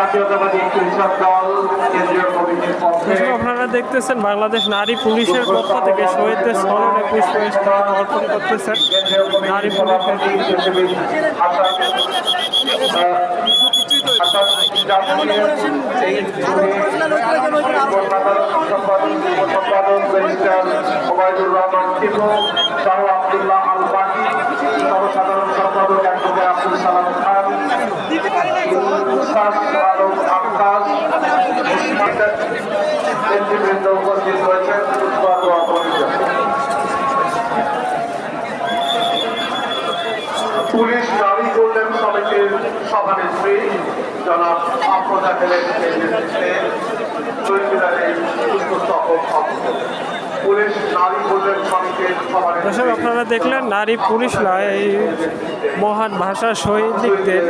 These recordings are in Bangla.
জাতীয়তাবাদী কৃষক দল কেন্দ্রীয় কমিটির পক্ষে আপনারা দেখতেছেন বাংলাদেশ নারী পুলিশের পক্ষ থেকে শহীদদের স্মরণে পুষ্পস্তবক অর্পণ করতেছেন নারী পুলিশের ওবায়দুর রহমান টিপু সহ আব্দুল্লাহ আল বাকি সর্বসাধারণ সম্পাদক অ্যাডভোকেট আব্দুল সালাম খান আলম আক্কাস নেতৃবৃন্দ উপস্থিত রয়েছেন পুষ্পার্ঘ অর্পণ। পুলিশ নারী কল্যাণ সমিতির সভানেত্রী জনাব আফরোজা খানের নেতৃত্বে পুলিশ নারী কল্যাণ সমিতির দর্শক আপনারা দেখলেন নারী পুলিশরা এই মহান ভাষা শহীদদের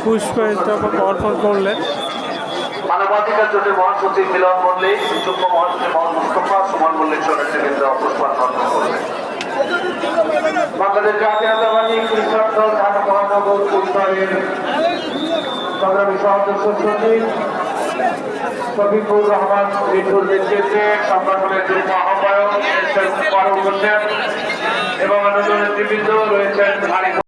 পুষ্পস্তবক অর্পণ করলেন। মানবাধিকার জোটের মহাসচিব মিলন মল্লিক, যুগ্ম মহাসচিব মোহাম্মদ মুস্তফা, সুমন মল্লিক সহ নেতৃবৃন্দ পুষ্পার্ঘ অর্পণ করলেন। বাংলাদেশ জাতীয়তাবাদী কৃষক দল ঢাকা মহানগর উত্তরের সংগ্রামী সদস্য সচিব শফিকুর রহমান মিঠুর নেতৃত্বে সংগঠনের যুগ্ম আহ্বায়ক ফারুক হোসেন এবং অন্যান্য নেতৃবৃন্দ রয়েছেন।